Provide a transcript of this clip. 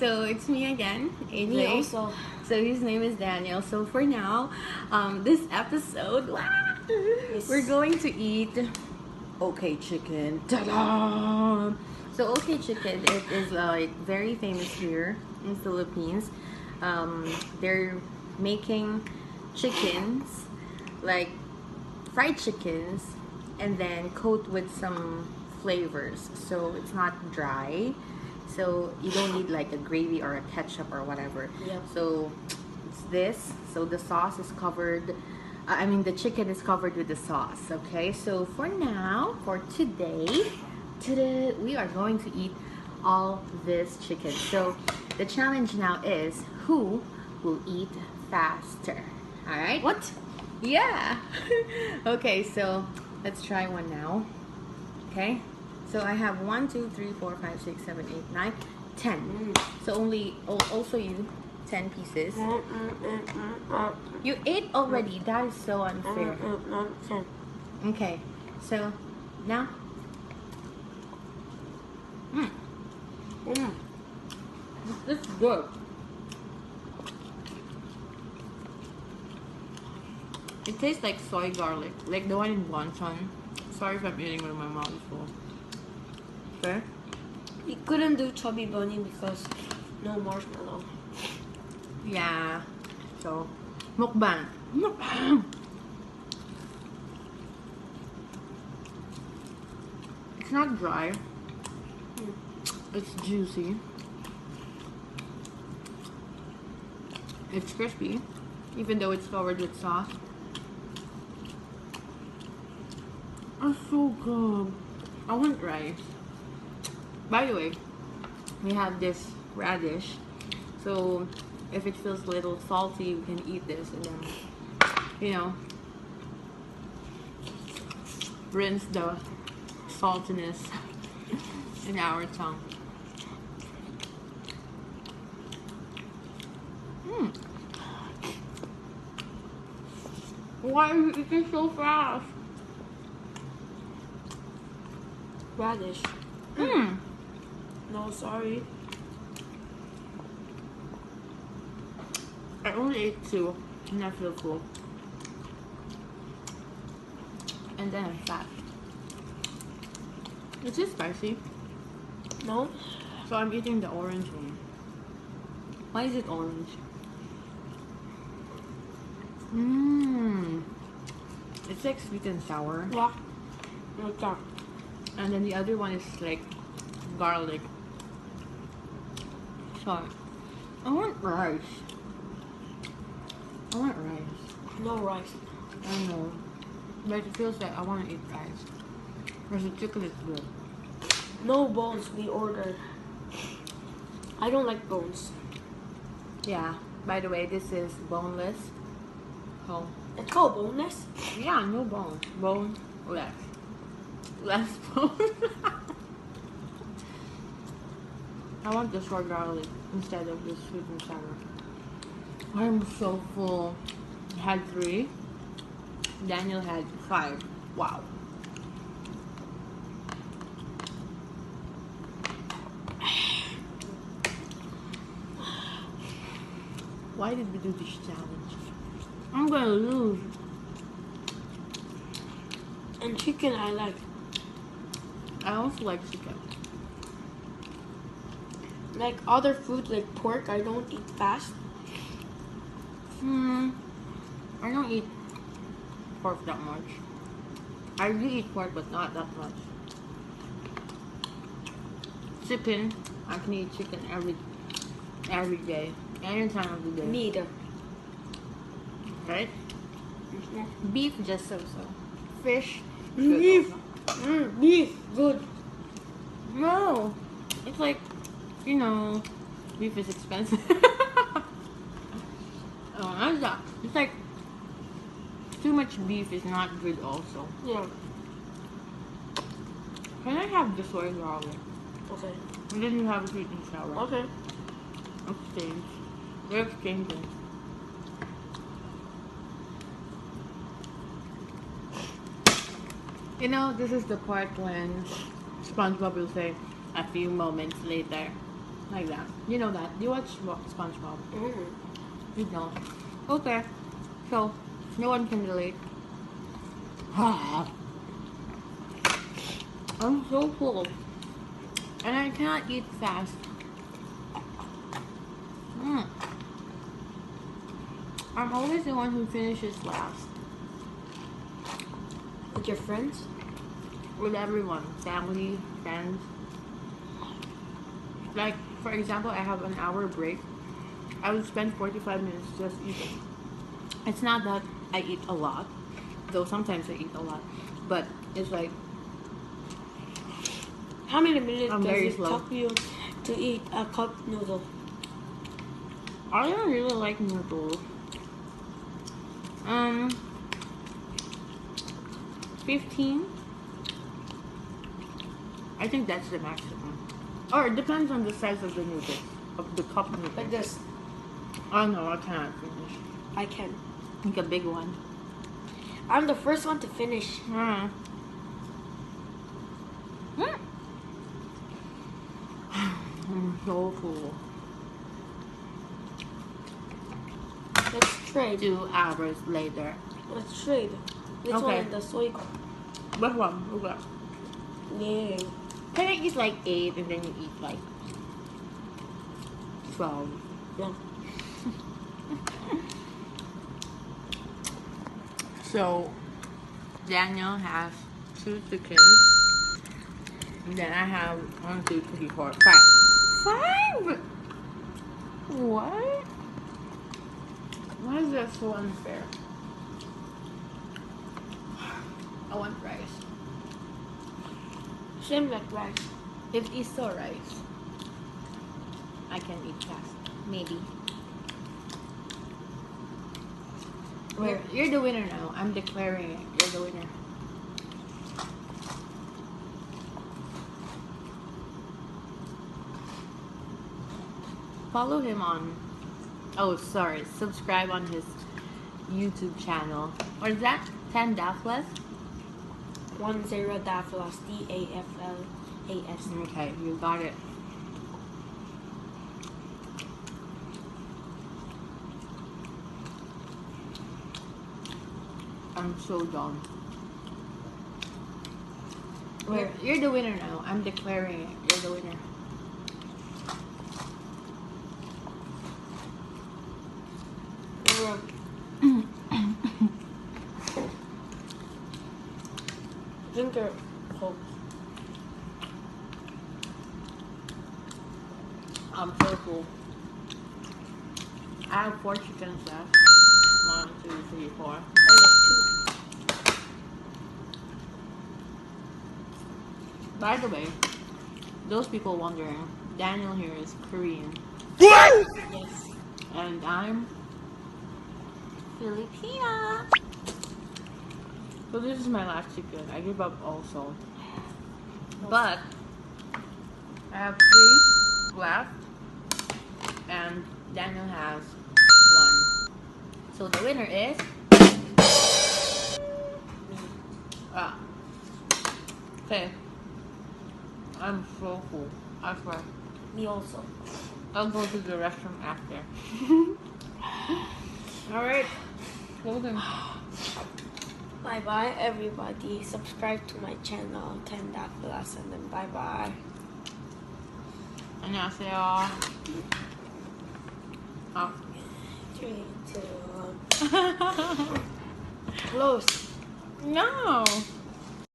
So it's me again, AJ. Me also. So his name is Daniel. So for now, this episode, we're going to eat OK Chicken. Ta-da! So OK Chicken, it is like very famous here in Philippines. They're making chickens, like fried chickens, and then coat with some flavors, so it's not dry. So you don't need like a gravy or a ketchup or whatever. Yep. So it's this. So the sauce is covered. The chicken is covered with the sauce. Okay. So for now, for today, we are going to eat all this chicken. So the challenge now is who will eat faster. All right. What? Yeah. Okay. So let's try one now. Okay. So I have 1, 2, 3, 4, 5, 6, 7, 8, 9, 10. So also you 10 pieces. You ate already. That is so unfair. Okay. So now. This is good. It tastes like soy garlic, like the one in wonton. Sorry if I'm eating with my mouth full. Okay. We couldn't do chubby bunny because no marshmallow. Yeah. So, mukbang. Mukbang. It's not dry. It's juicy. It's crispy, even though it's covered with sauce. It's so good. I want rice. By the way, we have this radish. So if it feels a little salty, we can eat this and then, rinse the saltiness in our tongue. Why are you eating so fast? Radish. No, sorry. I only ate 2 and I feel full. And then I'm fat. Is this spicy? No. So I'm eating the orange one. Why is it orange? It's like sweet and sour. Yeah. Like that. And then the other one is like garlic. So I want rice. I want rice. No rice. I know. But it feels like I want to eat rice. Because the chicken is good. No bones we ordered. I don't like bones. Yeah. By the way, this is boneless. Oh. It's called boneless? Yeah, no bone. Bone less. Less bone. I want the sour garlic instead of the sweet and sour. I'm so full. I had 3. Daniel had 5. Wow. Why did we do this challenge? I'm gonna lose. And chicken I like. I also like chicken. Like other food like pork, I don't eat fast. I don't eat pork that much. I do eat pork, but not that much. Chicken, I can eat chicken every day, any time of the day. Neither. Right? Beef just so-so. Fish. Beef. Beef. Good. No, it's like, beef is expensive. Oh, that's that. It's like too much beef is not good also. Yeah. Can I have the soy garlic? Okay. And then you have sweet and sour. Okay. Exchange. They're exchanging. This is the part when SpongeBob will say, a few moments later. Like that. You know that. Do you watch SpongeBob? Mm. You don't. Okay. So, no one can relate. I'm so full. And I cannot eat fast. I'm always the one who finishes last. With your friends? With everyone. Family, friends. Like, for example, I have an hour break. I would spend 45 minutes just eating. It's not that I eat a lot, though sometimes I eat a lot. But it's like, How many minutes I'm does very it slow. take you to eat a cup noodle? I don't really like noodles. 15. I think that's the maximum. Or it depends on the size of the noodles, of the cup noodles. Like this. Oh no, I cannot finish. I can. Like a big one. I'm the first one to finish. I'm so full. Let's trade. 2 hours later. Let's trade. This one Okay. and the soy. Which one? Okay. Yeah. Can I eat like 8 and then you eat like 12? Yeah. So, Daniel has 2 chickens. And then I have 1, 2, 3, 4, 5. 5? What? Why is that so unfair? I want rice. Same like rice. If it's so rice, I can eat fast. Maybe. You're the winner now. I'm declaring it. You're the winner. Follow him on. Oh, sorry. Subscribe on his YouTube channel. What is that? 10 Dafflas? 10 Dafflas. DAFLAS. Okay, you got it. I'm so done. You're the winner now. I'm declaring it. You're the winner. Drink your Coke. I'm so full. I have 4 chickens left. 1, 2, 3, 4. I like 2. By the way, those people wondering, Daniel here is Korean. Yes. And I'm Filipina. So this is my last chicken. I give up also. But I have 3 left. And Daniel has 1. So the winner is okay. I'm so full. I swear. Me also. I'll go to the restroom after. Alright. Closing. Bye bye everybody. Subscribe to my channel 10 Dafflas and then bye bye. 안녕하세요. Oh. 3, 2, 1. Close. No.